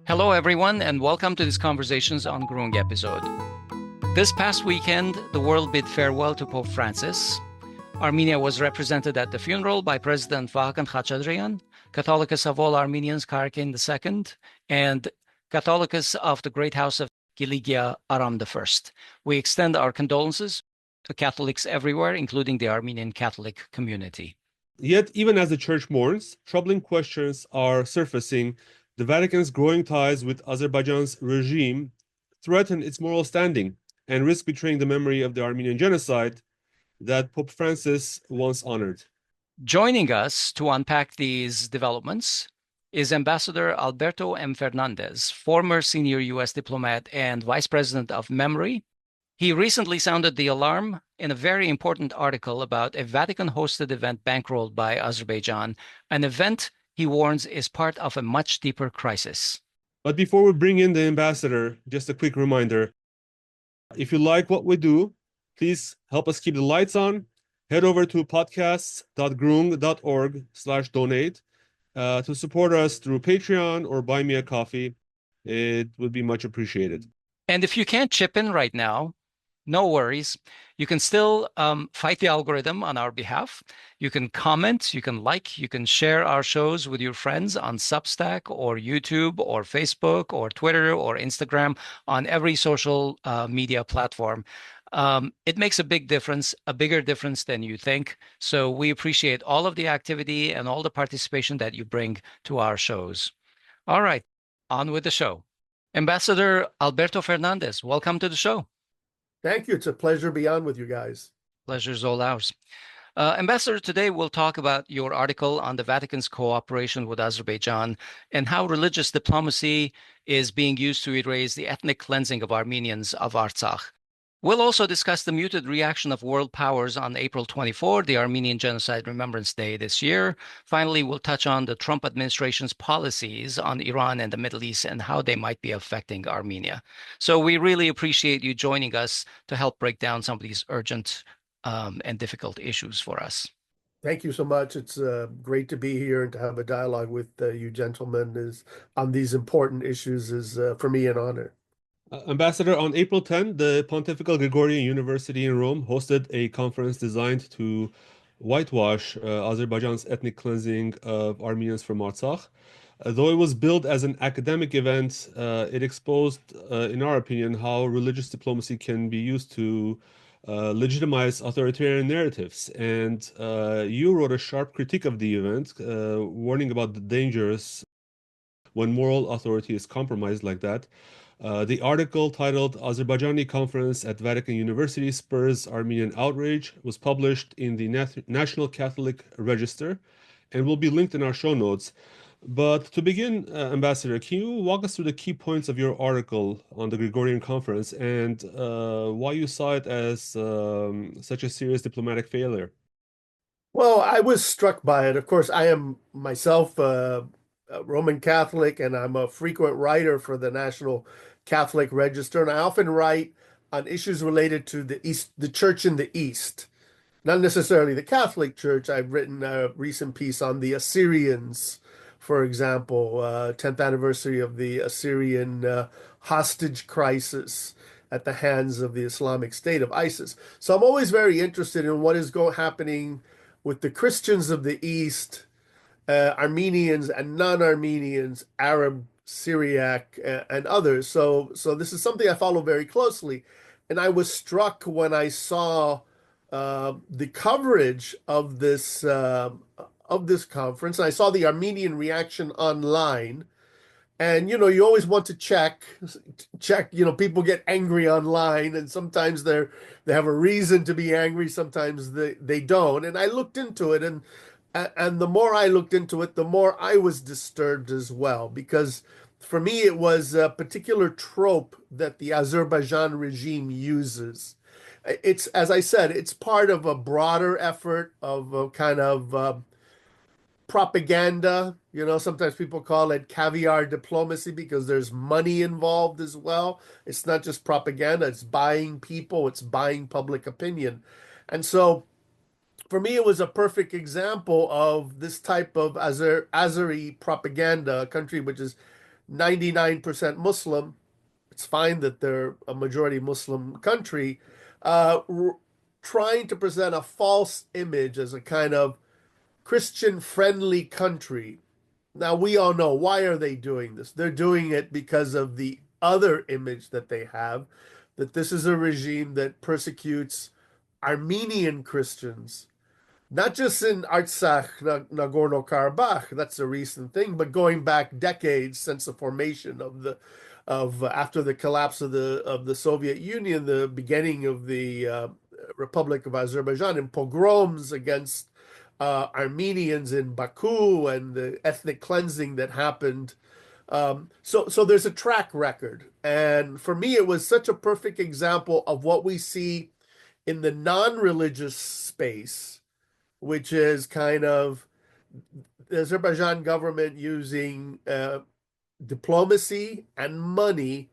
Hello, everyone, and welcome to this Conversations on Groong episode. This past weekend, the world bid farewell to Pope Francis. Armenia was represented at the funeral by President Vakan Khachaturian, Catholicus of all Armenians Karakin II, and Catholicus of the Great House of Kiligia Aram I. We extend our condolences to Catholics everywhere, including the Armenian Catholic community. Yet, even as the Church mourns, troubling questions are surfacing. The Vatican's growing ties with Azerbaijan's regime threaten its moral standing and risk betraying the memory of the Armenian Genocide that Pope Francis once honored. Joining us to unpack these developments is Ambassador Alberto M. Fernandez, former senior U.S. diplomat and vice president of Memory. He recently sounded the alarm in a very important article about a Vatican-hosted event bankrolled by Azerbaijan, an event he warns is part of a much deeper crisis. But before we bring in the ambassador, just a quick reminder. If you like what we do, please help us keep the lights on. Head over to podcasts.groong.org/donate to support us through Patreon or buy me a coffee. It would be much appreciated. And if you can't chip in right now, no worries. You can still fight the algorithm on our behalf. You can comment, you can like, you can share our shows with your friends on Substack or YouTube or Facebook or Twitter or Instagram, on every social media platform. It makes a big difference, a bigger difference than you think. So we appreciate all of the activity and all the participation that you bring to our shows. All right, on with the show. Ambassador Alberto Fernandez, welcome to the show. Thank you. It's a pleasure to be on with you guys. Pleasure's all ours. Ambassador, today we'll talk about your article on the Vatican's cooperation with Azerbaijan and how religious diplomacy is being used to erase the ethnic cleansing of Armenians of Artsakh. We'll also discuss the muted reaction of world powers on April 24, the Armenian Genocide Remembrance Day this year. Finally, we'll touch on the Trump administration's policies on Iran and the Middle East and how they might be affecting Armenia. So we really appreciate you joining us to help break down some of these urgent and difficult issues for us. Thank you so much. It's great to be here and to have a dialogue with you gentlemen on these important issues is for me an honor. Ambassador, on April 10, the Pontifical Gregorian University in Rome hosted a conference designed to whitewash Azerbaijan's ethnic cleansing of Armenians from Artsakh. Though it was billed as an academic event, it exposed, in our opinion, how religious diplomacy can be used to legitimize authoritarian narratives. And you wrote a sharp critique of the event, warning about the dangers when moral authority is compromised like that. The article, titled Azerbaijani Conference at Vatican University Spurs Armenian Outrage, was published in the National Catholic Register and will be linked in our show notes. But to begin, Ambassador, can you walk us through the key points of your article on the Gregorian Conference and why you saw it as such a serious diplomatic failure? Well, I was struck by it. Of course, I am myself a Roman Catholic, and I'm a frequent writer for the National Catholic Register, and I often write on issues related to the Church in the East, not necessarily the Catholic Church. I've written a recent piece on the Assyrians, for example, 10th anniversary of the Assyrian hostage crisis at the hands of the Islamic State of ISIS. So I'm always very interested in what is happening with the Christians of the East, Armenians and non-Armenians, Arab, Syriac, and others. So this is something I follow very closely. And I was struck when I saw the coverage of this conference. I saw the Armenian reaction online. And, you always want to check, people get angry online, and sometimes they have a reason to be angry. Sometimes they don't. And I looked into it, and the more I looked into it, the more I was disturbed as well, because for me, it was a particular trope that the Azerbaijan regime uses. It's, as I said, it's part of a broader effort of a kind of propaganda. Sometimes people call it caviar diplomacy because there's money involved as well. It's not just propaganda, it's buying people, it's buying public opinion. And so for me, it was a perfect example of this type of Azeri propaganda, a country which is 99% Muslim. It's fine that they're a majority Muslim country, trying to present a false image as a kind of Christian-friendly country. Now, we all know, why are they doing this? They're doing it because of the other image that they have, that this is a regime that persecutes Armenian Christians, not just in Artsakh, Nagorno-Karabakh, that's a recent thing, but going back decades since the formation of after the collapse of the Soviet Union, the beginning of the Republic of Azerbaijan, and pogroms against Armenians in Baku, and the ethnic cleansing that happened. So there's a track record, and for me, it was such a perfect example of what we see in the non-religious space, which is kind of the Azerbaijan government using diplomacy and money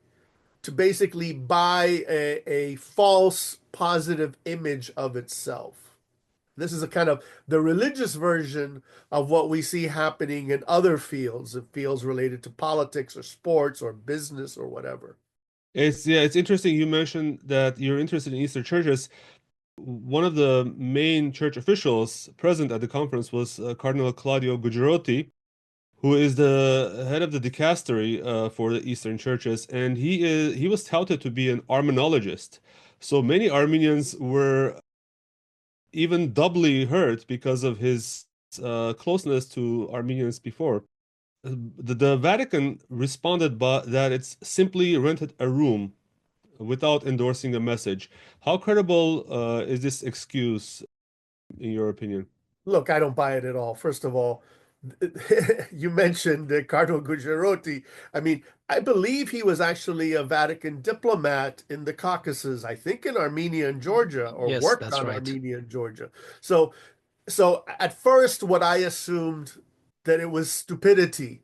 to basically buy a false positive image of itself. This is a kind of the religious version of what we see happening in other fields, fields related to politics or sports or business or whatever. It's interesting you mentioned that you're interested in Eastern churches. One of the main church officials present at the conference was Cardinal Claudio Gugerotti, who is the head of the dicastery for the Eastern churches, and he was touted to be an Armenologist. So many Armenians were even doubly hurt because of his closeness to Armenians before. The Vatican responded that it's simply rented a room without endorsing a message. How credible is this excuse, in your opinion? Look, I don't buy it at all. First of all, you mentioned Cardinal Gugerotti. I mean, I believe he was actually a Vatican diplomat in the Caucasus, I think in Armenia and Georgia, or Yes, worked that's on right. Armenia and Georgia. So at first, what I assumed that it was stupidity,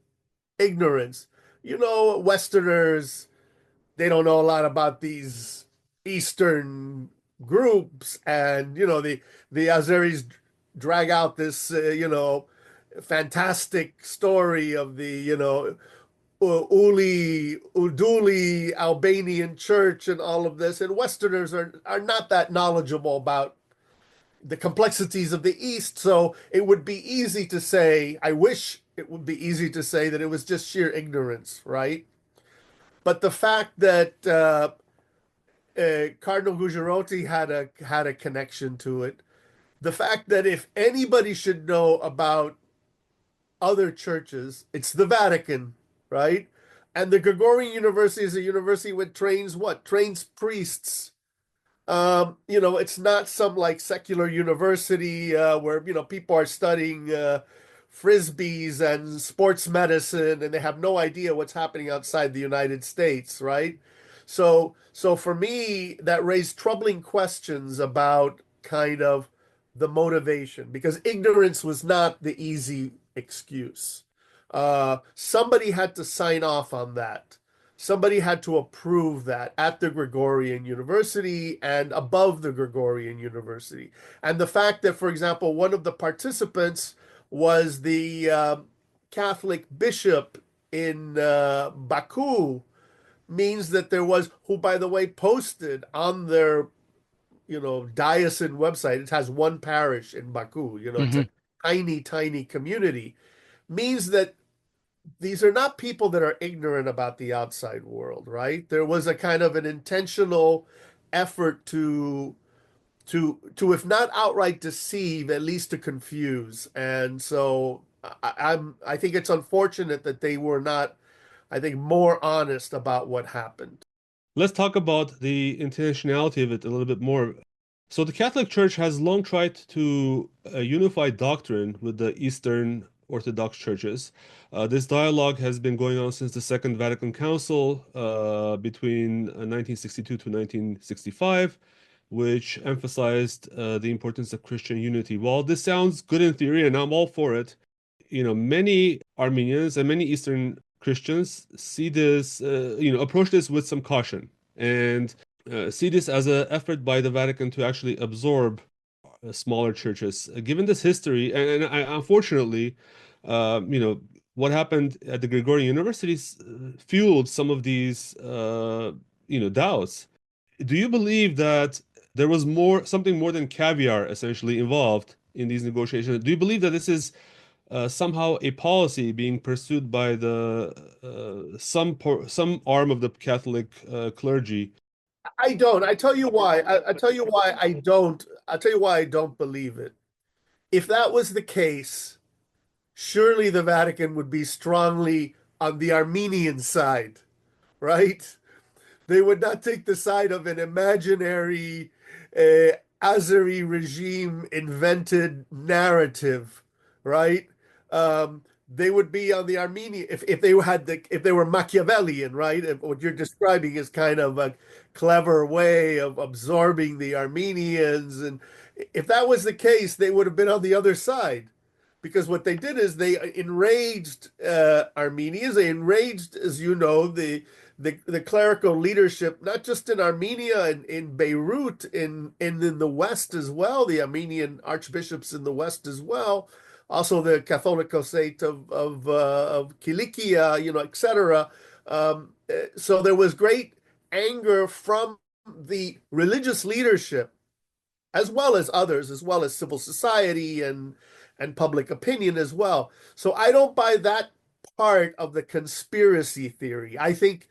ignorance. You know, Westerners, they don't know a lot about these Eastern groups, and the Azeris drag out this fantastic story of the Uduli Albanian church and all of this, and Westerners are not that knowledgeable about the complexities of the East. So it would be easy to say, I wish it would be easy to say that it was just sheer ignorance, right? But the fact that Cardinal Gugerotti had a connection to it, the fact that if anybody should know about other churches, it's the Vatican, right? And the Gregorian University is a university which trains what? Trains priests. It's not some like secular university where people are studying frisbees and sports medicine, and they have no idea what's happening outside the United States, right? So for me, that raised troubling questions about kind of the motivation, because ignorance was not the easy excuse. Somebody had to sign off on that. Somebody had to approve that at the Gregorian University and above the Gregorian University. And the fact that, for example, one of the participants was the Catholic bishop in Baku means that there was, who, by the way, posted on their, diocesan website. It has one parish in Baku. It's Hmm. a tiny, tiny community. Means that these are not people that are ignorant about the outside world, right? There was a kind of an intentional effort to if not outright deceive, at least to confuse. And so I think it's unfortunate that they were not, I think, more honest about what happened. Let's talk about the intentionality of it a little bit more. So the Catholic Church has long tried to unify doctrine with the Eastern Orthodox churches. This dialogue has been going on since the Second Vatican Council between 1962 to 1965, which emphasized the importance of Christian unity. While this sounds good in theory, and I'm all for it, many Armenians and many Eastern Christians see this, approach this with some caution, and see this as an effort by the Vatican to actually absorb smaller churches. Given this history, and unfortunately, what happened at the Gregorian universities fueled some of these, doubts. Do you believe that there was something more than caviar essentially involved in these negotiations? Do you believe that this is somehow a policy being pursued by the some arm of the Catholic clergy? I don't. I tell you why. I tell you why I don't. I'll tell you why I don't believe it. If that was the case, surely the Vatican would be strongly on the Armenian side, right? They would not take the side of an imaginary Azeri regime invented narrative, right? They would be on the Armenian if they were Machiavellian, right? If what you're describing is kind of a clever way of absorbing the Armenians, and if that was the case, they would have been on the other side. Because what they did is they enraged Armenians. They enraged, as you know, the clerical leadership, not just in Armenia and in Beirut, in the West as well, the Armenian archbishops in the West as well, also the Catholicosate of Kilikia, etc. So there was great anger from the religious leadership, as well as others, as well as civil society and public opinion as well. So I don't buy that part of the conspiracy theory. I think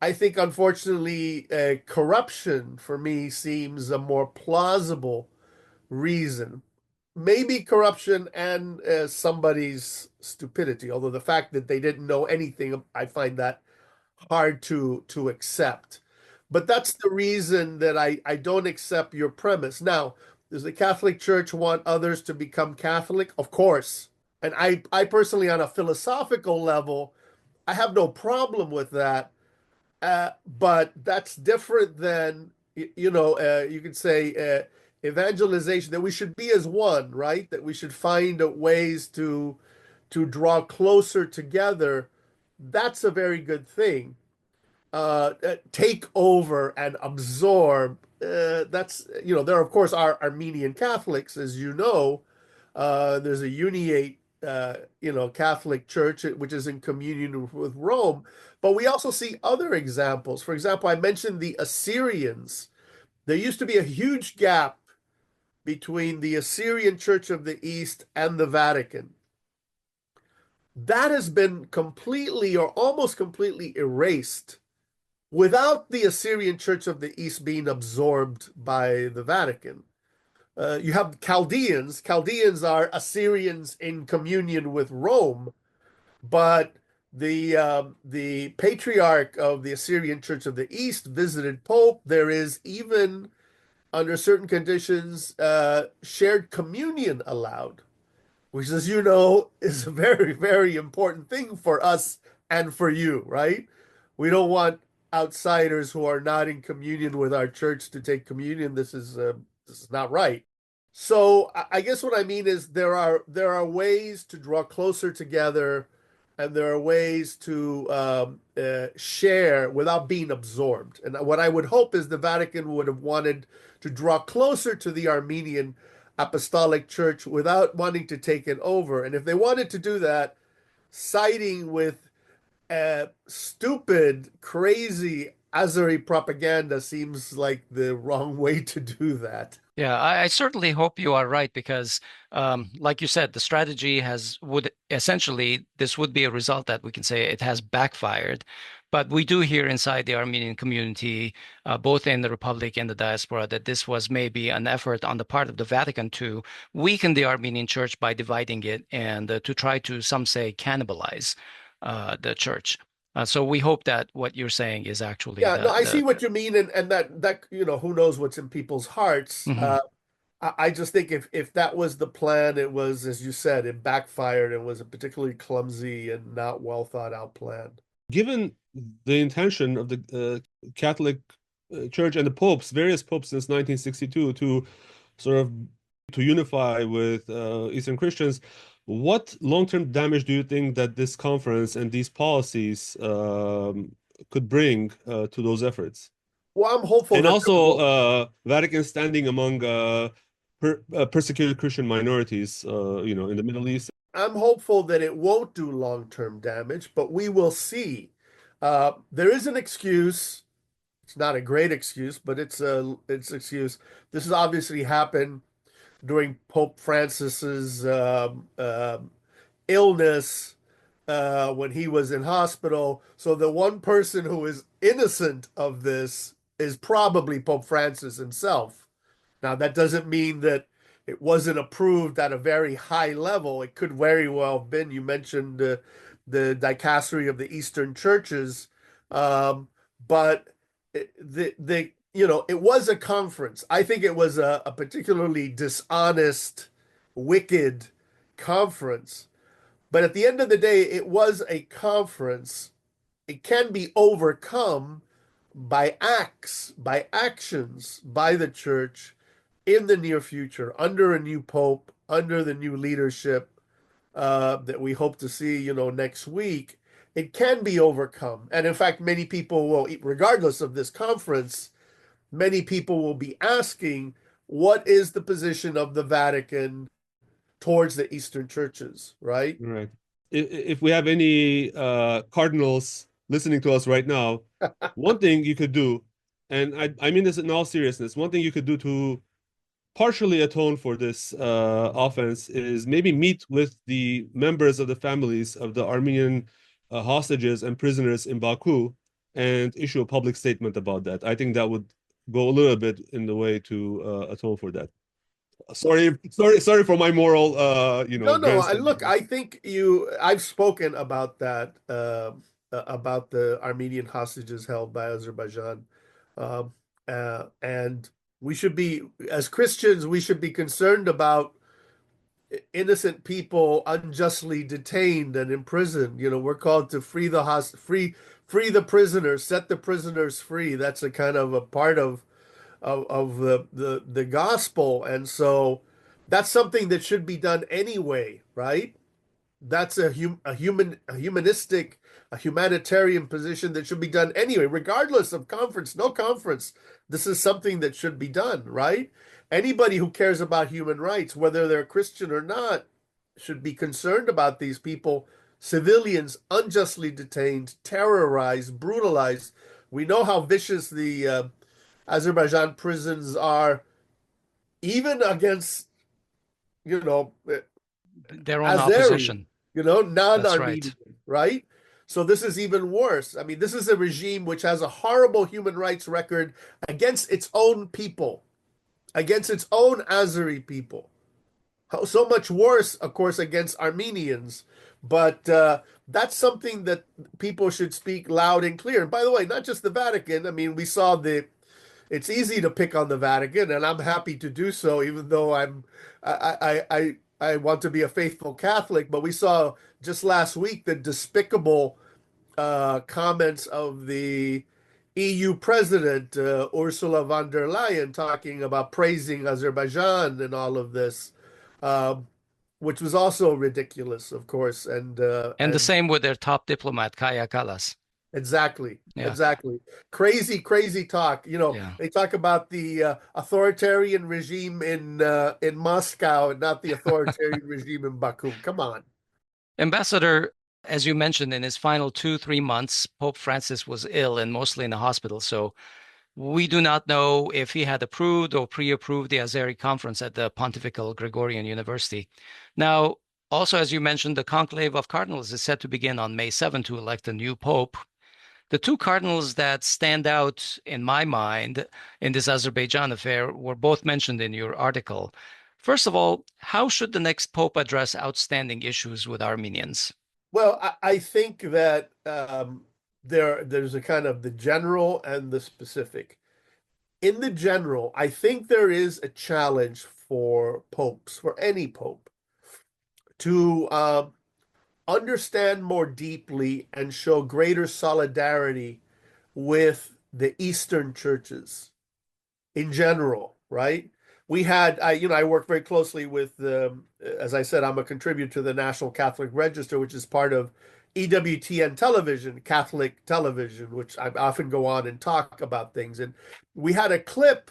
unfortunately corruption for me seems a more plausible reason. Maybe corruption and somebody's stupidity, although the fact that they didn't know anything, I find that hard to accept. But that's the reason that I don't accept your premise. Now, does the Catholic Church want others to become Catholic? Of course. And I personally, on a philosophical level, I have no problem with that. But that's different than, you could say evangelization, that we should be as one, right? That we should find ways to draw closer together. That's a very good thing. Take over and absorb. That's, there of course are Armenian Catholics, as you know. There's a uniate, Catholic Church, which is in communion with Rome. But we also see other examples. For example, I mentioned the Assyrians. There used to be a huge gap between the Assyrian Church of the East and the Vatican. That has been completely or almost completely erased without the Assyrian Church of the East being absorbed by the Vatican. You have Chaldeans. Chaldeans are Assyrians in communion with Rome, but the patriarch of the Assyrian Church of the East visited Pope. There is even, under certain conditions, shared communion allowed, which, as you know, is a very, very important thing for us and for you, right? We don't want outsiders who are not in communion with our church to take communion. This is not right. So I guess what I mean is there are ways to draw closer together, and there are ways to share without being absorbed. And what I would hope is the Vatican would have wanted to draw closer to the Armenian Apostolic Church without wanting to take it over. And if they wanted to do that, siding with stupid, crazy Azeri propaganda seems like the wrong way to do that. Yeah, I certainly hope you are right, because like you said, the strategy would essentially, this would be a result that we can say it has backfired. But we do hear inside the Armenian community, both in the Republic and the diaspora, that this was maybe an effort on the part of the Vatican to weaken the Armenian church by dividing it, and to try to, some say, cannibalize the church. So we hope that what you're saying is actually no, I see what you mean, and that who knows what's in people's hearts. Mhm. I just think if that was the plan, it was, as you said, it backfired. It was a particularly clumsy and not well thought out plan. Given the intention of the Catholic Church and the popes, various popes since 1962, to sort of to unify with Eastern Christians, what long-term damage do you think that this conference and these policies could bring to those efforts? Well, I'm hopeful. And also Vatican standing among persecuted Christian minorities, in the Middle East. I'm hopeful that it won't do long-term damage, but we will see. There is an excuse. It's not a great excuse, but it's an excuse. This has obviously happened during Pope Francis's illness when he was in hospital. So the one person who is innocent of this is probably Pope Francis himself. Now, that doesn't mean that it wasn't approved at a very high level. It could very well have been. You mentioned the dicastery of the Eastern churches, but it was a conference. I think it was a particularly dishonest, wicked conference. But at the end of the day, it was a conference. It can be overcome by acts, by actions, by the church in the near future, under a new pope, under the new leadership that we hope to see, next week. It can be overcome. And in fact, many people will, regardless of this conference, many people will be asking, what is the position of the Vatican towards the Eastern churches, right? Right. If we have any cardinals listening to us right now, one thing you could do, and I mean this in all seriousness, one thing you could do to partially atone for this offense is maybe meet with the members of the families of the Armenian hostages and prisoners in Baku and issue a public statement about that. I think that would go a little bit in the way to atone for that. Sorry for my moral, No. Look, grandstanding. I think I've spoken about that, about the Armenian hostages held by Azerbaijan. And we should be, as Christians, we should be concerned about innocent people unjustly detained and imprisoned. We're called to free the prisoners, set the prisoners free. That's a kind of a part of the gospel. And so that's something that should be done anyway, right? That's a humanistic, a humanitarian position that should be done anyway, regardless of conference, no conference. This is something that should be done, right? Anybody who cares about human rights, whether they're Christian or not, should be concerned about these people, civilians unjustly detained, terrorized, brutalized. We know how vicious the Azerbaijan prisons are, even against, you know, Their own Azeri, opposition. That's non-Armenian, right. right? So this is even worse. I mean, this is a regime which has a horrible human rights record against its own people, against its own Azeri people. So much worse, of course, against Armenians. But that's something that people should speak loud and clear. And by the way, not just the Vatican. I mean, we saw it's easy to pick on the Vatican, and I'm happy to do so, even though I want to be a faithful Catholic. But we saw just last week the despicable comments of the EU president, Ursula von der Leyen, talking about praising Azerbaijan and all of this, which was also ridiculous, of course. And the same with their top diplomat, Kaya Kallas. Exactly. Yeah. Exactly. Crazy talk. Yeah. They talk about the authoritarian regime in Moscow and not the authoritarian regime in Baku. Come on. Ambassador, as you mentioned, in his final 2-3 months, Pope Francis was ill and mostly in the hospital. So we do not know if he had approved or pre-approved the Azeri conference at the Pontifical Gregorian University. Now, also, as you mentioned, the conclave of cardinals is set to begin on May 7 to elect a new pope. The two cardinals that stand out in my mind in this Azerbaijan affair were both mentioned in your article. First of all, how should the next pope address outstanding issues with Armenians? Well, I think that there's a kind of the general and the specific. In the general, I think there is a challenge for popes, for any pope, to understand more deeply and show greater solidarity with the Eastern churches in general, right? I work very closely with, as I said, I'm a contributor to the National Catholic Register, which is part of EWTN television, Catholic television, which I often go on and talk about things. And we had a clip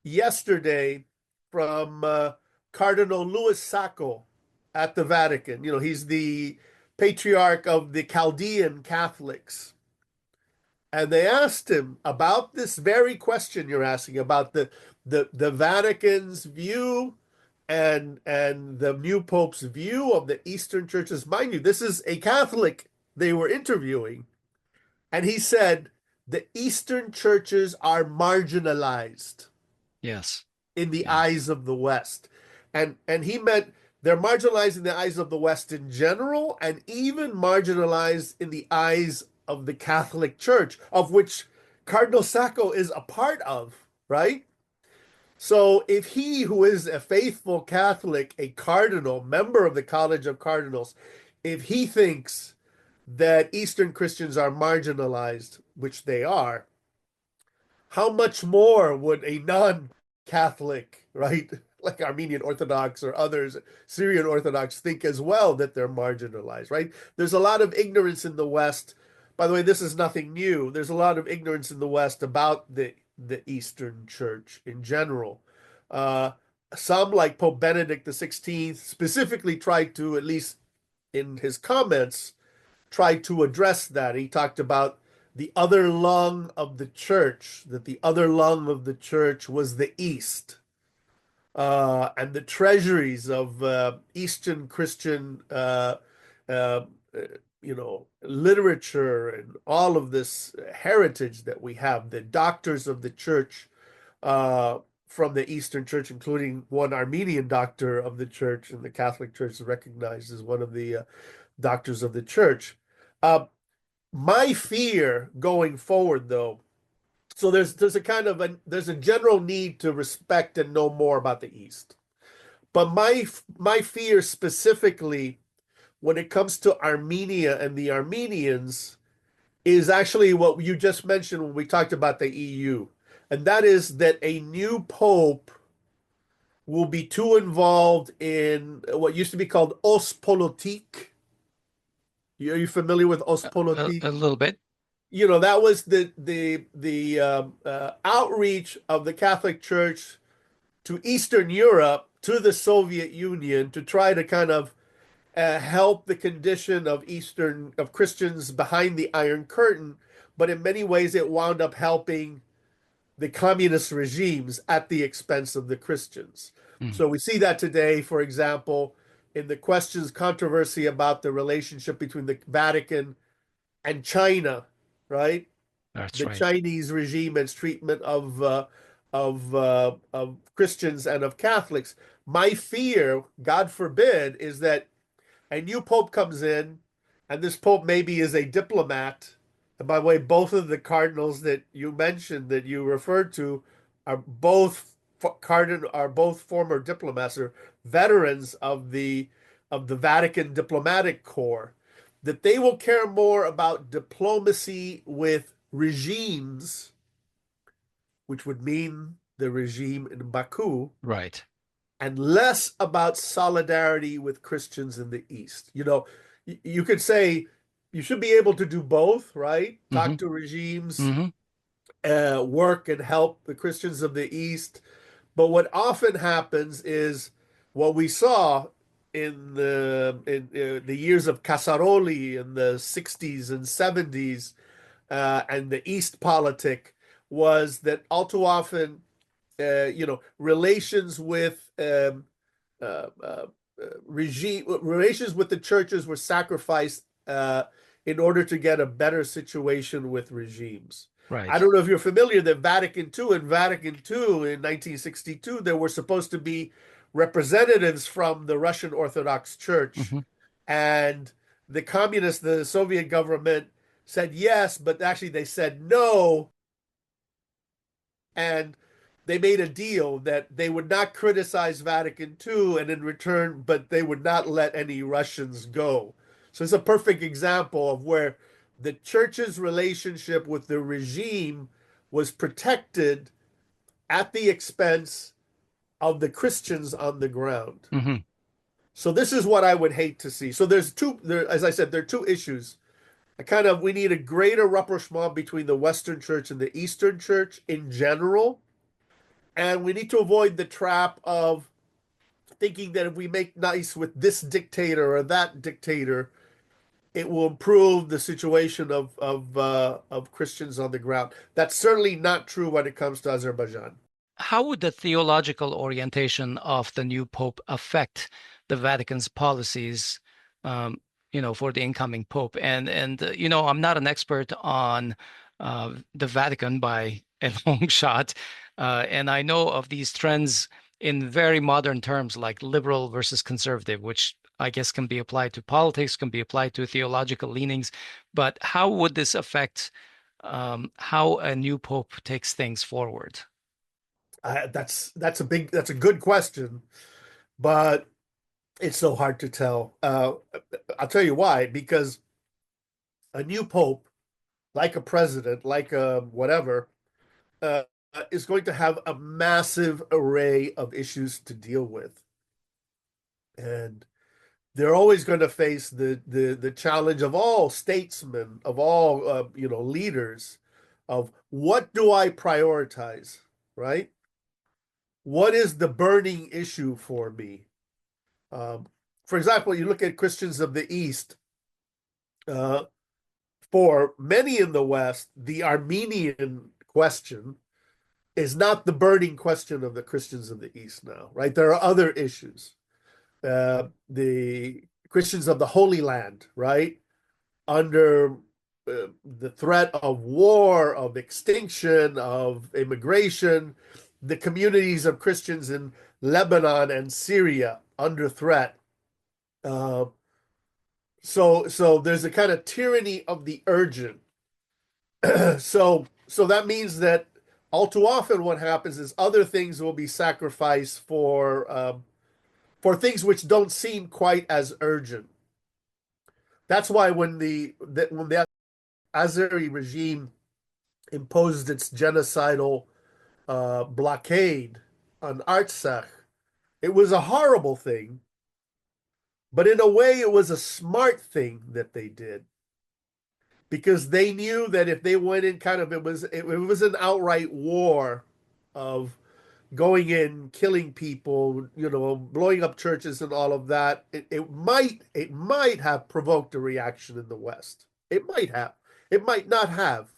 yesterday from Cardinal Louis Sacco, at the Vatican. You know, he's the patriarch of the Chaldean Catholics. And they asked him about this very question you're asking about the Vatican's view and the new Pope's view of the Eastern churches. Mind you, this is a Catholic they were interviewing. And he said the Eastern churches are marginalized Yes. in the Yeah. eyes of the West. And he meant they're marginalized in the eyes of the West in general, and even marginalized in the eyes of the Catholic Church, of which Cardinal Sacco is a part of, right? So if he, who is a faithful Catholic, a cardinal, member of the College of Cardinals, if he thinks that Eastern Christians are marginalized, which they are, how much more would a non-Catholic, right, like Armenian Orthodox or others, Syrian Orthodox, think as well that they're marginalized, right? There's a lot of ignorance in the West. By the way, this is nothing new. There's a lot of ignorance in the West about the Eastern Church in general. Uh, some, like Pope Benedict XVI, specifically tried to, at least in his comments, tried to address that. He talked about the other lung of the church, that the other lung of the church was the East, and the treasuries of Eastern Christian, uh, literature and all of this heritage that we have, the doctors of the church uh, from the Eastern Church, including one Armenian doctor of the church, and the Catholic Church is recognized as one of the doctors of the church. My fear going forward, though, so there's a kind of there's a general need to respect and know more about the East, but my fear specifically when it comes to Armenia and the Armenians is actually what you just mentioned when we talked about the EU, and that is that a new pope will be too involved in what used to be called Ostpolitik. Are you familiar with Ostpolitik? A little bit. You know, that was the outreach of the Catholic Church to Eastern Europe, to the Soviet Union, to try to kind of help the condition of Christians behind the Iron Curtain. But in many ways, it wound up helping the communist regimes at the expense of the Christians. Mm. So we see that today, for example, in the controversy about the relationship between the Vatican and China, right? That's The right. Chinese regime and its treatment of Christians and of Catholics. My fear, God forbid, is that a new pope comes in, and this pope maybe is a diplomat. And by the way, both of the cardinals that you mentioned, that you referred to, are both former diplomats or veterans of the Vatican diplomatic corps. That they will care more about diplomacy with regimes, which would mean the regime in Baku, Right. and less about solidarity with Christians in the East. You know, you could say you should be able to do both, right? Talk to regimes, work and help the Christians of the East. But what often happens is what we saw in the years of Casaroli in the 60s and 70s, and the East politic, was that all too often relations with relations with the churches were sacrificed in order to get a better situation with regimes. Right. I don't know if you're familiar that Vatican II in 1962, there were supposed to be representatives from the Russian Orthodox Church, and the Soviet government said yes, but actually they said no. And they made a deal that they would not criticize Vatican II, and in return, but they would not let any Russians go. So it's a perfect example of where the church's relationship with the regime was protected at the expense of the Christians on the ground. So this is what I would hate to see. So as I said, there are two issues. We need a greater rapprochement between the Western Church and the Eastern Church in general. And we need to avoid the trap of thinking that if we make nice with this dictator or that dictator, it will improve the situation of Christians on the ground. That's certainly not true when it comes to Azerbaijan. How would the theological orientation of the new pope affect the Vatican's policies, um, for the incoming pope? And I'm not an expert on the Vatican by a long shot, and I know of these trends in very modern terms like liberal versus conservative, which I guess can be applied to politics, can be applied to theological leanings. But how would this affect how a new pope takes things forward? That's a good question, but it's so hard to tell. I'll tell you why. Because a new pope, like a president, like a whatever, uh, is going to have a massive array of issues to deal with, and they're always going to face the challenge of all statesmen, of all leaders, of what do I prioritize, right? What is the burning issue for me? Um, for example, you look at Christians of the East. Uh, for many in the West, the Armenian question is not the burning question of the Christians of the East now, right? There are other issues. The Christians of the Holy Land, right? Under the threat of war, of extinction, of immigration, the communities of Christians in Lebanon and Syria under threat. Uh, so there's a kind of tyranny of the urgent. So that means that all too often what happens is other things will be sacrificed for things which don't seem quite as urgent. That's why when the Azeri regime imposed its genocidal blockade on Artsakh, it was a horrible thing, but in a way it was a smart thing that they did, because they knew that if they went in it was an outright war of going in, killing people, blowing up churches and all of that. It might have provoked a reaction in the West. It might have. It might not have.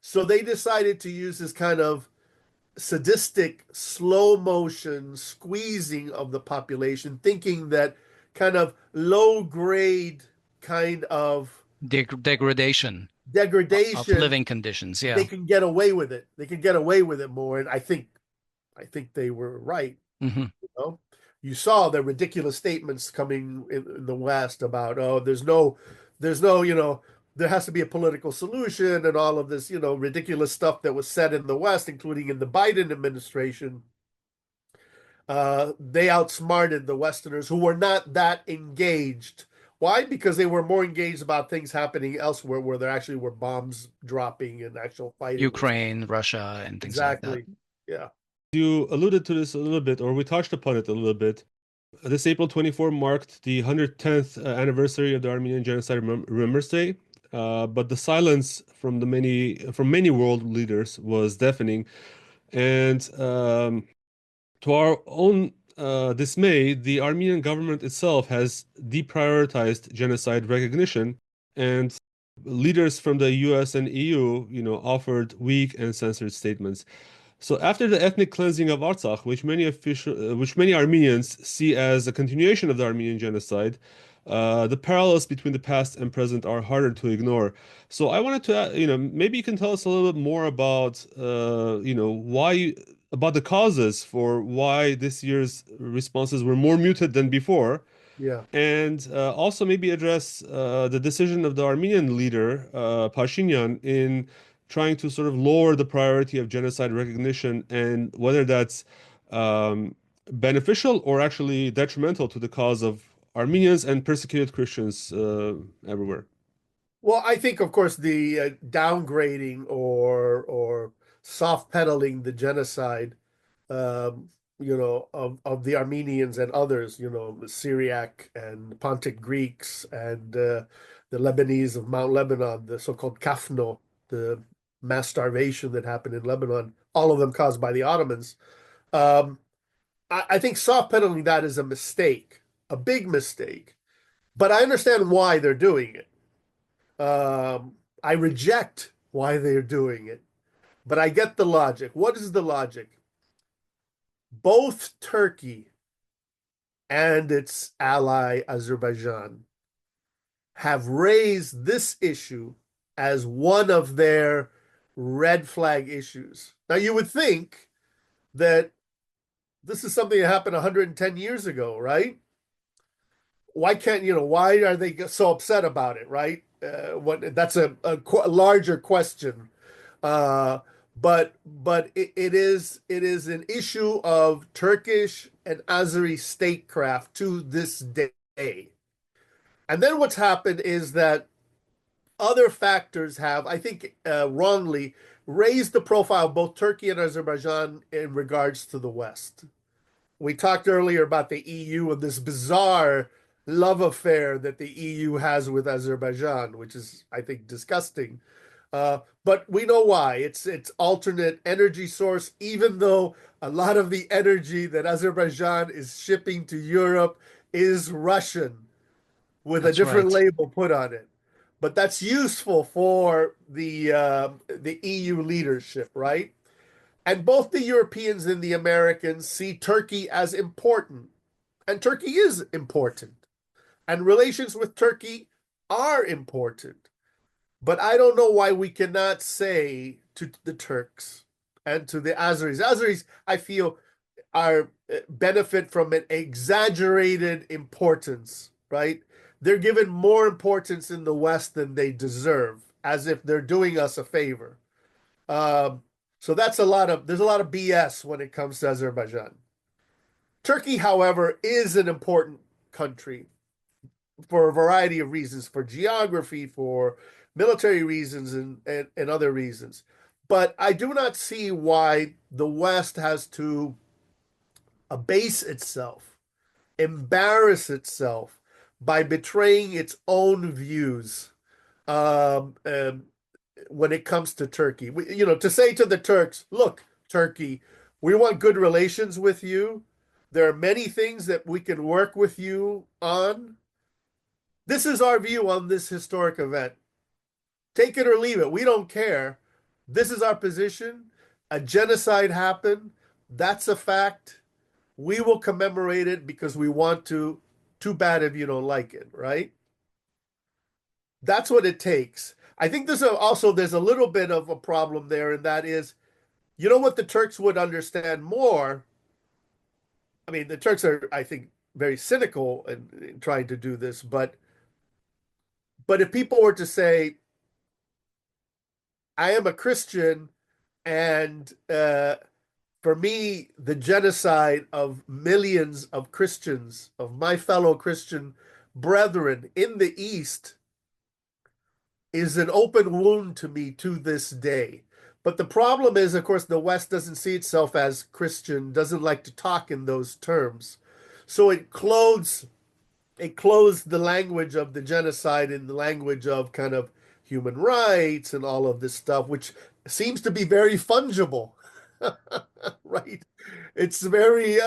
So they decided to use this kind of sadistic, slow motion squeezing of the population, thinking that kind of low grade kind of Degradation of degradation, living conditions. they Yeah. can get away with it. They can get away with it more. And I think they were right. Hmm. You know, you saw the ridiculous statements coming in the West about, oh, there's no, there has to be a political solution and all of this, ridiculous stuff that was said in the West, including in the Biden administration. They outsmarted the Westerners who were not that engaged. Why? Because they were more engaged about things happening elsewhere where there actually were bombs dropping and actual fighting was. Ukraine, Russia, and things like that. Exactly. Yeah. You alluded to this a little bit, or we touched upon it a little bit. This April 24 marked the 110th anniversary of the Armenian Genocide Remembrance Day, but the silence from many world leaders was deafening. And to our own dismay, the Armenian government itself has deprioritized genocide recognition, and leaders from the US and EU, offered weak and censored statements. So after the ethnic cleansing of Artsakh, which many Armenians see as a continuation of the Armenian genocide, the parallels between the past and present are harder to ignore. So I wanted to, maybe you can tell us a little bit more about, about the causes for why this year's responses were more muted than before, Yeah. and also maybe address the decision of the Armenian leader, Pashinyan, in trying to sort of lower the priority of genocide recognition, and whether that's beneficial or actually detrimental to the cause of Armenians and persecuted Christians everywhere. Well, I think, of course, the downgrading or soft pedaling the genocide, of the Armenians and others, the Syriac and Pontic Greeks and the Lebanese of Mount Lebanon, the so-called Kafno, the mass starvation that happened in Lebanon, all of them caused by the Ottomans. Um, I think soft pedaling that is a mistake, a big mistake. But I understand why they're doing it. I reject why they're doing it, but I get the logic. What is the logic? Both Turkey and its ally Azerbaijan have raised this issue as one of their red flag issues. Now, you would think that this is something that happened 110 years ago, right? Why can't, why are they so upset about it, right? That's a larger question. But it is an issue of Turkish and Azeri statecraft to this day. And then what's happened is that other factors have, I think, wrongly raised the profile of both Turkey and Azerbaijan in regards to the West. We talked earlier about the EU and this bizarre love affair that the EU has with Azerbaijan, which is, I think, disgusting. But we know why. It's alternate energy source, even though a lot of the energy that Azerbaijan is shipping to Europe is Russian with a That's different right. label put on it. But that's useful for the EU leadership, right? And both the Europeans and the Americans see Turkey as important. And Turkey is important. And relations with Turkey are important. But I don't know why we cannot say to the Turks and to the Azeris. Azeris, I feel, are benefit from an exaggerated importance, right? They're given more importance in the West than they deserve, as if they're doing us a favor. Um, so there's a lot of BS when it comes to Azerbaijan. Turkey, however, is an important country for a variety of reasons, for geography, for military reasons, and other reasons. But I do not see why the West has to abase itself, embarrass itself by betraying its own views um, um, when it comes to Turkey. To say to the Turks, look, Turkey, we want good relations with you. There are many things that we can work with you on. This is our view on this historic event. Take it or leave it. We don't care. This is our position. A genocide happened. That's a fact. We will commemorate it because we want to. Too bad if you don't like it, right? That's what it takes. I think there's a little bit of a problem there, and that is, what the Turks would understand more. I mean, the Turks are, I think, very cynical in trying to do this, but if people were to say, I am a Christian, and for me, the genocide of millions of Christians, of my fellow Christian brethren in the East, is an open wound to me to this day. But the problem is, of course, the West doesn't see itself as Christian, doesn't like to talk in those terms. So it closed the language of the genocide in the language of kind of human rights and all of this stuff, which seems to be very fungible, right? It's very,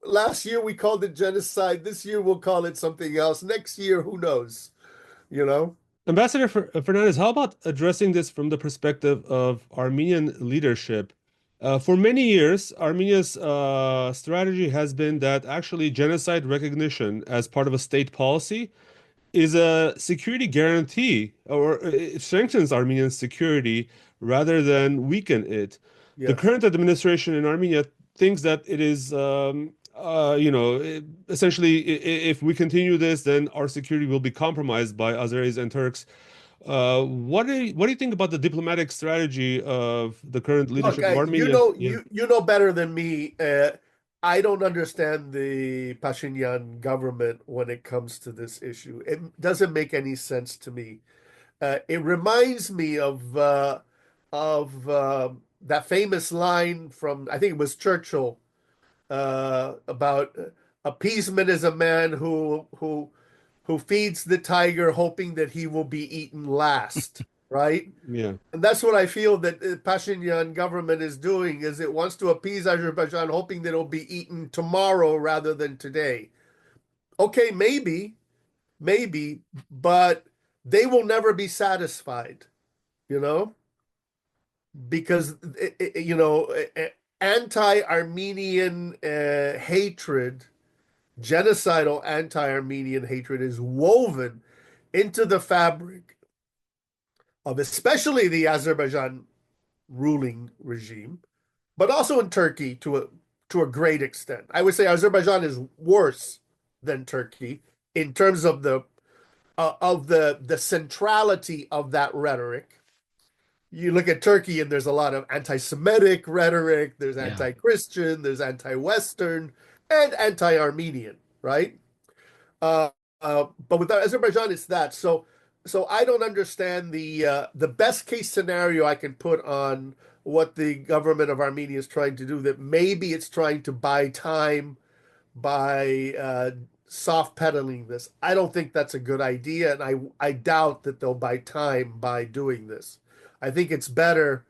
last year we called it genocide. This year we'll call it something else. Next year, who knows, you know? Ambassador Fernandez, how about addressing this from the perspective of Armenian leadership? For many years, Armenia's strategy has been that actually genocide recognition as part of a state policy is a security guarantee, or it strengthens Armenian security rather than weaken it. The Yes. current administration in Armenia thinks that it is, essentially, if we continue this, then our security will be compromised by Azeris and Turks. What do you think about the diplomatic strategy of the current Look, leadership of you Armenia? know, Yeah. you know better than me. I don't understand the Pashinyan government when it comes to this issue. It doesn't make any sense to me. It reminds me of that famous line from, I think it was Churchill, about appeasement is a man who feeds the tiger hoping that he will be eaten last. right? Yeah. And that's what I feel that the Pashinyan government is doing, is it wants to appease Azerbaijan, hoping that it'll be eaten tomorrow rather than today. Okay, maybe, but they will never be satisfied, you know, because anti-Armenian hatred, genocidal anti-Armenian hatred is woven into the fabric of especially the Azerbaijan ruling regime, but also in Turkey to a great extent. I would say Azerbaijan is worse than Turkey in terms of the centrality of that rhetoric. You look at Turkey and there's a lot of anti-Semitic rhetoric, there's Yeah. anti-Christian, there's anti-Western, and anti-Armenian, right? Uh, but with Azerbaijan, it's that. So I don't understand the best case scenario I can put on what the government of Armenia is trying to do. That maybe it's trying to buy time by soft pedaling this. I don't think that's a good idea, and I doubt that they'll buy time by doing this. I think it's better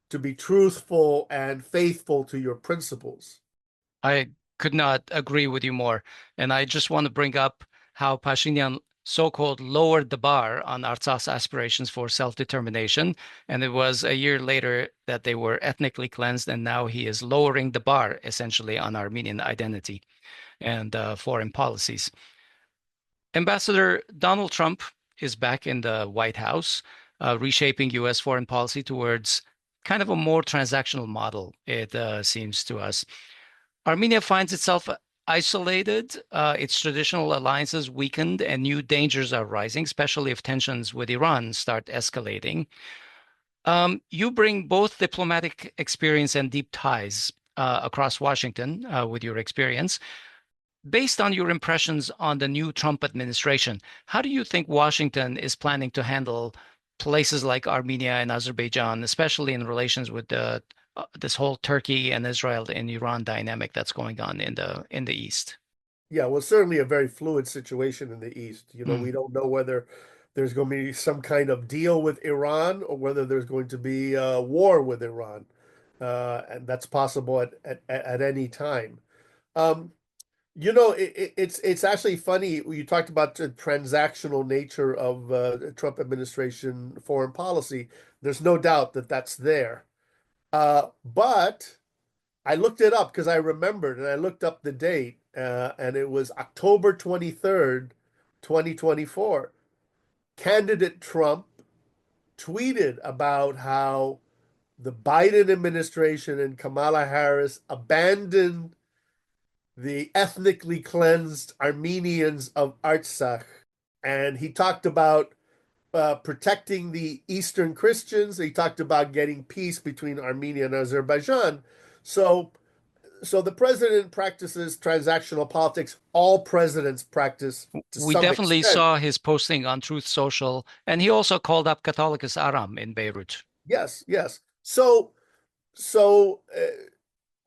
to be truthful and faithful to your principles. I could not agree with you more. And I just want to bring up how Pashinyan so-called lowered the bar on Artsakh's aspirations for self-determination. And it was a year later that they were ethnically cleansed, and now he is lowering the bar essentially on Armenian identity and foreign policies. Ambassador Donald Trump is back in the White House, reshaping U.S. foreign policy towards kind of a more transactional model, it seems to us. Armenia finds itself isolated, its traditional alliances weakened, and new dangers are rising, especially if tensions with Iran start escalating. You bring both diplomatic experience and deep ties across Washington with your experience. Based on your impressions on the new Trump administration, how do you think Washington is planning to handle places like Armenia and Azerbaijan, especially in relations with this whole Turkey and Israel and Iran dynamic that's going on in the East? Yeah, well, certainly a very fluid situation in the East. Mm. We don't know whether there's going to be some kind of deal with Iran or whether there's going to be a war with Iran. And that's possible at any time. Um, it's actually funny. You talked about the transactional nature of the Trump administration foreign policy. There's no doubt that that's there. But I looked it up because I remembered, and I looked up the date, and it was October 23rd, 2024. Candidate Trump tweeted about how the Biden administration and Kamala Harris abandoned the ethnically cleansed Armenians of Artsakh. And he talked about protecting the Eastern Christians. He talked about getting peace between Armenia and Azerbaijan. So so the president practices transactional politics. All presidents practice to We some definitely extent. saw his posting on Truth Social, and he also called up Catholicus Aram in Beirut. Yes, yes. So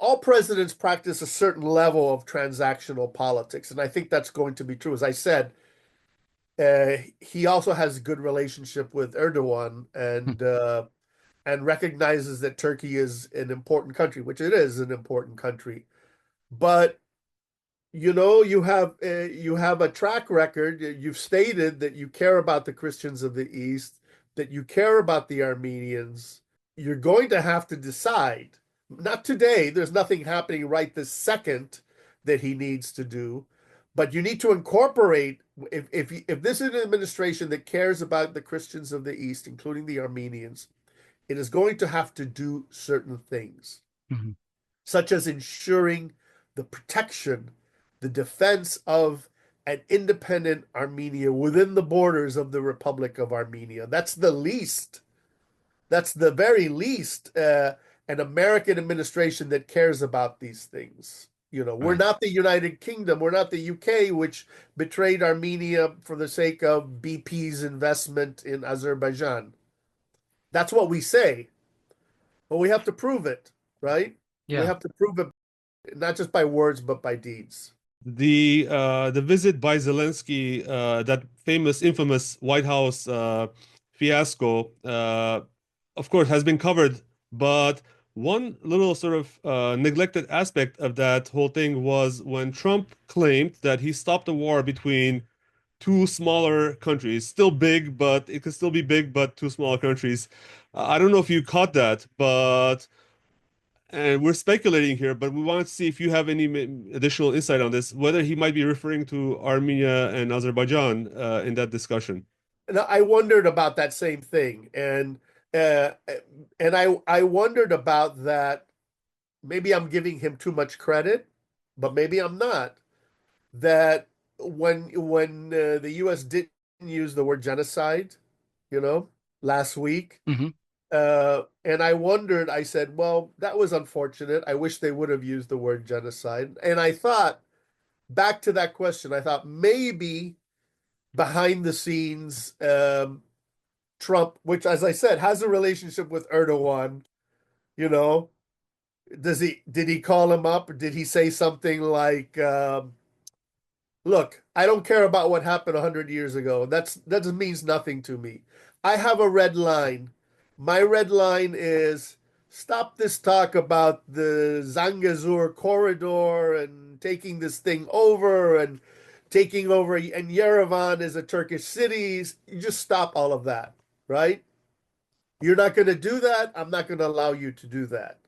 all presidents practice a certain level of transactional politics, and I think that's going to be true. As I said, he also has a good relationship with Erdogan, and recognizes that Turkey is an important country, which it is an important country. But you have a track record. You've stated that you care about the Christians of the East, that you care about the Armenians. You're going to have to decide. Not today. There's nothing happening right this second that he needs to do, but you need to incorporate. If this is an administration that cares about the Christians of the East, including the Armenians, it is going to have to do certain things, Mhm. such as ensuring the protection, the defense of an independent Armenia within the borders of the Republic of Armenia. That's the least. That's the very least an American administration that cares about these things. We're Right. not the United Kingdom. We're not the UK, which betrayed Armenia for the sake of BP's investment in Azerbaijan. That's what we say, but we have to prove it, right? We Yeah. have to prove it not just by words, but by deeds. The visit by Zelensky, that infamous White House fiasco, of course, has been covered, but one little sort of neglected aspect of that whole thing was when Trump claimed that he stopped the war between two smaller countries, still big, but it could still be big, but two smaller countries. I don't know if you caught that, but and we're speculating here, but we want to see if you have any additional insight on this, whether he might be referring to Armenia and Azerbaijan in that discussion. And I wondered about that same thing, uh, and I wondered about that. Maybe I'm giving him too much credit, but maybe I'm not. That when the U.S. didn't use the word genocide, you know, last week, Hmm. and I wondered. I said, well, that was unfortunate. I wish they would have used the word genocide. And I thought back to that question. I thought maybe behind the scenes, Trump, which, as I said, has a relationship with Erdogan, you know, did he call him up? Or did he say something like, look, I don't care about what happened 100 years ago. That means nothing to me. I have a red line. My red line is stop this talk about the Zangezur corridor and taking this thing over and taking over, and Yerevan is a Turkish city. You just stop all of that, right? You're not going to do that. I'm not going to allow you to do that.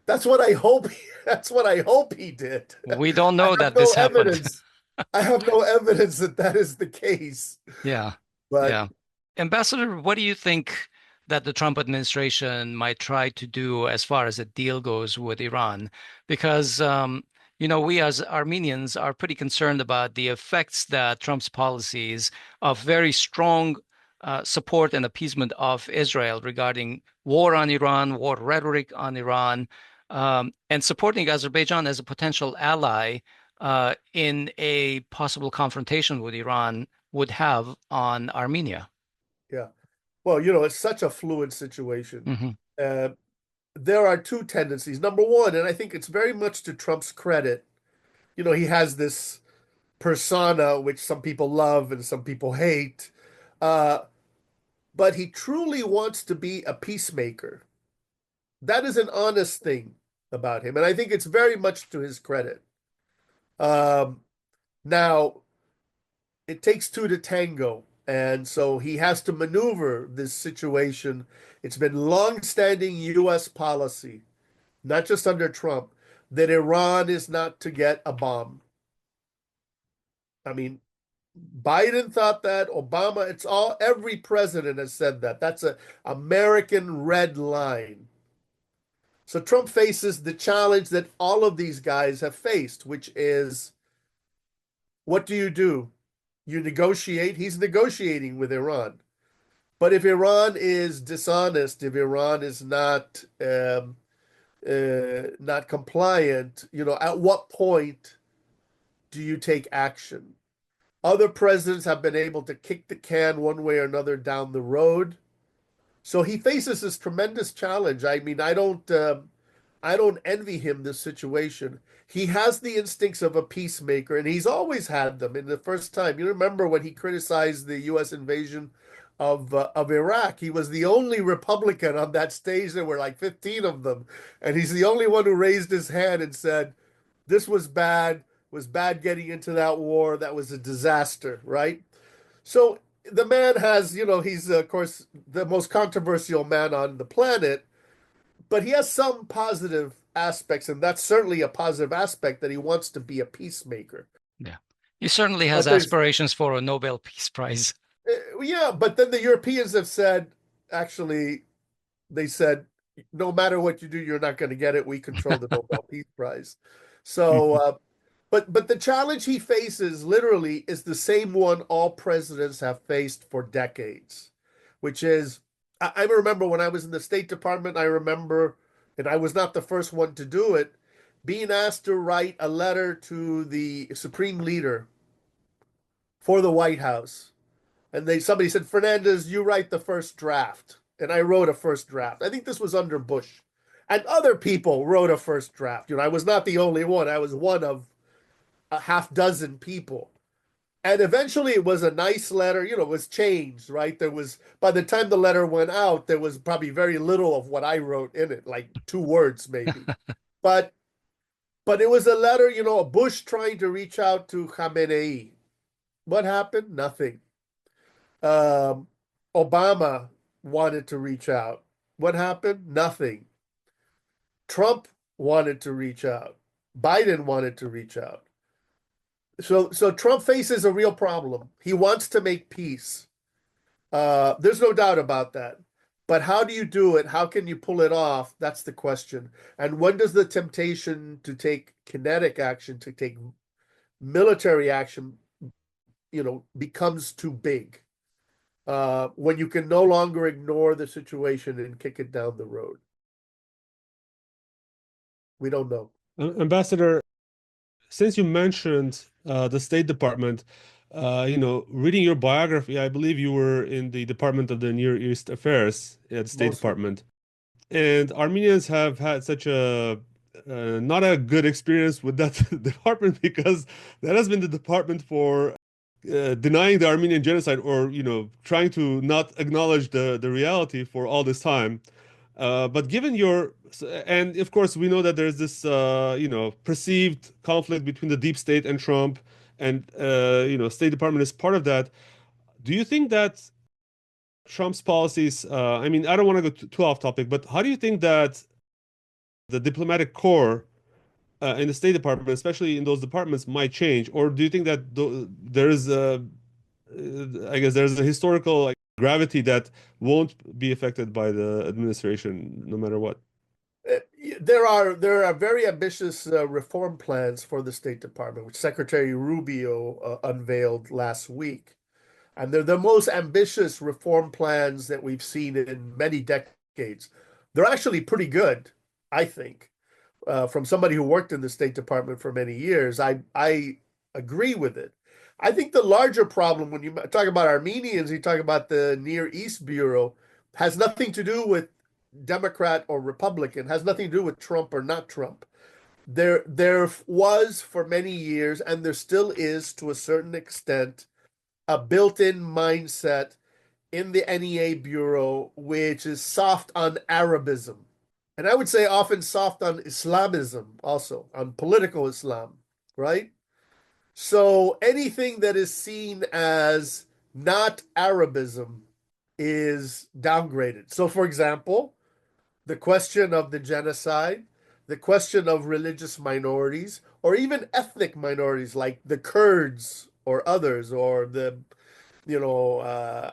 That's what I hope. That's what I hope he did. We don't I know have that no this happened. evidence. I have no evidence that that is the case. Yeah, But yeah. Ambassador, what do you think that the Trump administration might try to do as far as a deal goes with Iran? Because, we as Armenians are pretty concerned about the effects that Trump's policies of very strong support and appeasement of Israel regarding war on Iran, war rhetoric on Iran, and supporting Azerbaijan as a potential ally in a possible confrontation with Iran would have on Armenia. yeah, well, it's such a fluid situation. Hmm. Uh, there are two tendencies. Number one, and I think it's very much to Trump's credit, he has this persona which some people love and some people hate, uh, but he truly wants to be a peacemaker. That is an honest thing about him, and I think it's very much to his credit. Um, Now, it takes two to tango. And so he has to maneuver this situation. It's been long-standing U.S. policy, not just under Trump, that Iran is not to get a bomb. I mean, Biden thought that, Obama, every president has said that. That's a American red line. So Trump faces the challenge that all of these guys have faced, which is what do? You negotiate. He's negotiating with Iran. But if Iran is dishonest, if Iran is not compliant, at what point do you take action? Other presidents have been able to kick the can one way or another down the road. So he faces this tremendous challenge. I mean, I don't envy him this situation. He has the instincts of a peacemaker, and he's always had them. In the first time, you remember when he criticized the U.S. invasion of Iraq, he was the only Republican on that stage. There were like 15 of them, and he's the only one who raised his hand and said, "This was bad. Was bad getting into that war. That was a disaster." Right? So the man has, he's of course the most controversial man on the planet, but he has some positive aspects, and that's certainly a positive aspect that he wants to be a peacemaker. Yeah. He certainly has But there's, aspirations for a Nobel Peace Prize. yeah, but then the Europeans have said, actually, they said, no matter what you do, you're not going to get it. We control the Nobel Peace Prize. So, but the challenge he faces literally is the same one all presidents have faced for decades, which is I remember when I was in the State Department, I remember, and I was not the first one to do it, being asked to write a letter to the Supreme Leader for the White House. And somebody said, Fernandez, you write the first draft. And I wrote a first draft. I think this was under Bush. And other people wrote a first draft. I was not the only one. I was one of a half dozen people. And eventually it was a nice letter, it was changed, right? There was, by the time the letter went out, there was probably very little of what I wrote in it, like 2 words maybe. But it was a letter, a Bush trying to reach out to Khamenei. What happened? Nothing. Um, Obama wanted to reach out. What happened? Nothing. Trump wanted to reach out. Biden wanted to reach out. So Trump faces a real problem. He wants to make peace. There's no doubt about that. But how do you do it? How can you pull it off? That's the question. And when does the temptation to take kinetic action, to take military action, becomes too big? When you can no longer ignore the situation and kick it down the road. We don't know. Ambassador, since you mentioned the State Department, reading your biography, I believe you were in the Department of the Near East Affairs at the State Department. And Armenians have had such a not a good experience with that department, because that has been the department for denying the Armenian genocide, or trying to not acknowledge the reality for all this time. But given and of course we know that there's this perceived conflict between the deep state and Trump, and State Department is part of that. Do you think that Trump's policies, I mean, I don't want to go too off topic, but how do you think that the diplomatic corps in the State Department, especially in those departments, might change? Or do you think that there's I guess there's a historical gravity that won't be affected by the administration no matter what? There are very ambitious reform plans for the State Department, which Secretary Rubio unveiled last week. And they're the most ambitious reform plans that we've seen in many decades. They're actually pretty good, I think. From somebody who worked in the State Department for many years, I agree with it. I think the larger problem when you talk about Armenians, you talk about the Near East Bureau, has nothing to do with Democrat or Republican, has nothing to do with Trump or not Trump. There was for many years, and there still is to a certain extent, a built-in mindset in the NEA Bureau, which is soft on Arabism. And I would say often soft on Islamism also, on political Islam, right? So anything that is seen as not Arabism is downgraded. So for example, the question of the genocide, the question of religious minorities, or even ethnic minorities like the Kurds or others, or the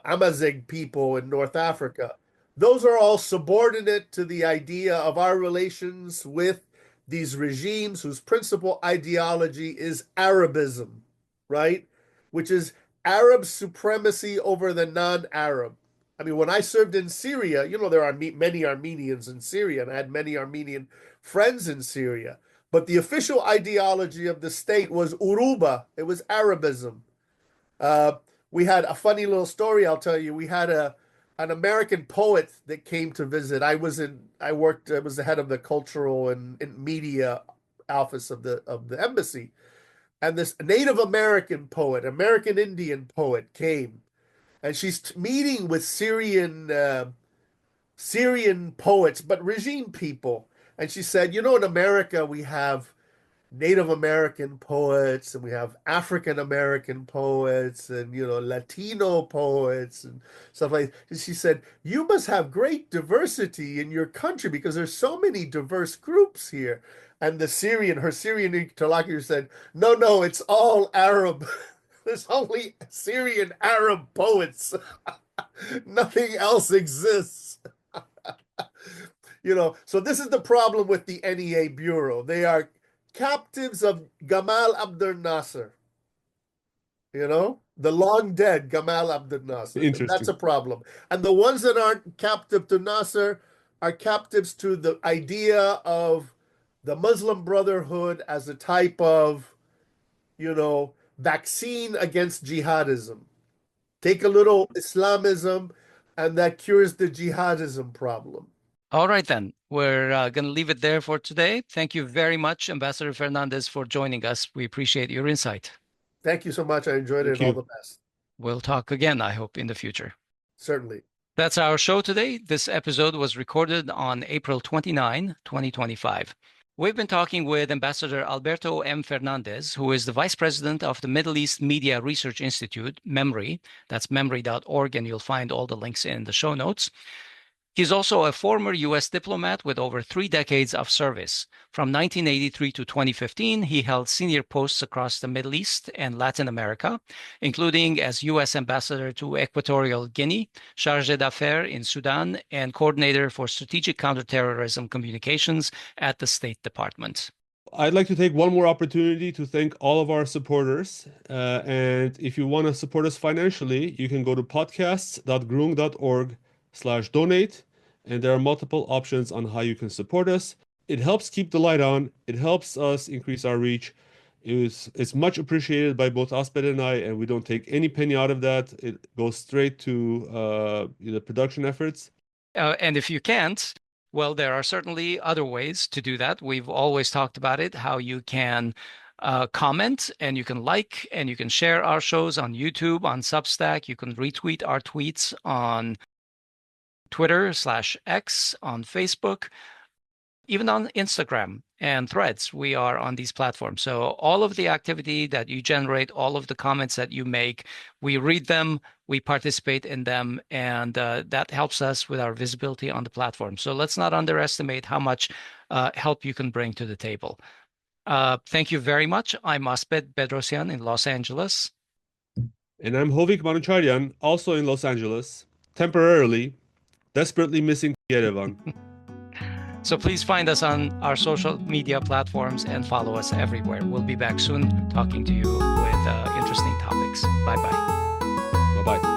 Amazigh people in North Africa. Those are all subordinate to the idea of our relations with these regimes whose principal ideology is Arabism, right? Which is Arab supremacy over the non-Arab. I mean, when I served in Syria, there are many Armenians in Syria, and I had many Armenian friends in Syria. But the official ideology of the state was Uruba. It was Arabism. We had a funny little story I'll tell you. We had an American poet that came to visit. I was the head of the cultural and media office of the embassy. And this Native American poet, American Indian poet came, and she's meeting with Syrian poets, but regime people. And she said, in America we have Native American poets, and we have African American poets, and Latino poets and stuff like that. And she said, you must have great diversity in your country because there's so many diverse groups here. And her Syrian interlocutor said, no, it's all Arab. There's only Syrian Arab poets. Nothing else exists. So this is the problem with the NEA Bureau. They are captives of Gamal Abdel Nasser, the long dead Gamal Abdel Nasser. Interesting. That's a problem. And the ones that aren't captive to Nasser are captives to the idea of the Muslim Brotherhood as a type of, vaccine against jihadism. Take a little Islamism, and that cures the jihadism problem. All right, then. We're going to leave it there for today. Thank you very much, Ambassador Fernandez, for joining us. We appreciate your insight. Thank you so much. I enjoyed Thank it. All you. the best. We'll talk again, I hope, in the future. Certainly. That's our show today. This episode was recorded on April 29, 2025. We've been talking with Ambassador Alberto M. Fernandez, who is the Vice President of the Middle East Media Research Institute, MEMRI. That's MEMRI.org, and you'll find all the links in the show notes. He's also a former U.S. diplomat with over 3 decades of service. From 1983 to 2015, he held senior posts across the Middle East and Latin America, including as U.S. ambassador to Equatorial Guinea, chargé d'affaires in Sudan, and coordinator for strategic counterterrorism communications at the State Department. I'd like to take one more opportunity to thank all of our supporters. And if you want to support us financially, you can go to podcasts.groong.org/donate, and there are multiple options on how you can support us. It helps keep the light on. It helps us increase our reach. It's much appreciated by both Asbed and I, and we don't take any penny out of that. It goes straight to the production efforts. And if you can't, well, there are certainly other ways to do that. We've always talked about it, how you can comment, and you can like, and you can share our shows on YouTube, on Substack. You can retweet our tweets on Twitter/X, on Facebook, even on Instagram and Threads. We are on these platforms. So all of the activity that you generate, all of the comments that you make, we read them, we participate in them, and that helps us with our visibility on the platform. So let's not underestimate how much help you can bring to the table. Thank you very much. I'm Asbed Bedrosian in Los Angeles. And I'm Hovik Manucharyan, also in Los Angeles, temporarily, desperately missing Yerevan. So please find us on our social media platforms and follow us everywhere. We'll be back soon talking to you with interesting topics. Bye-bye. Bye-bye.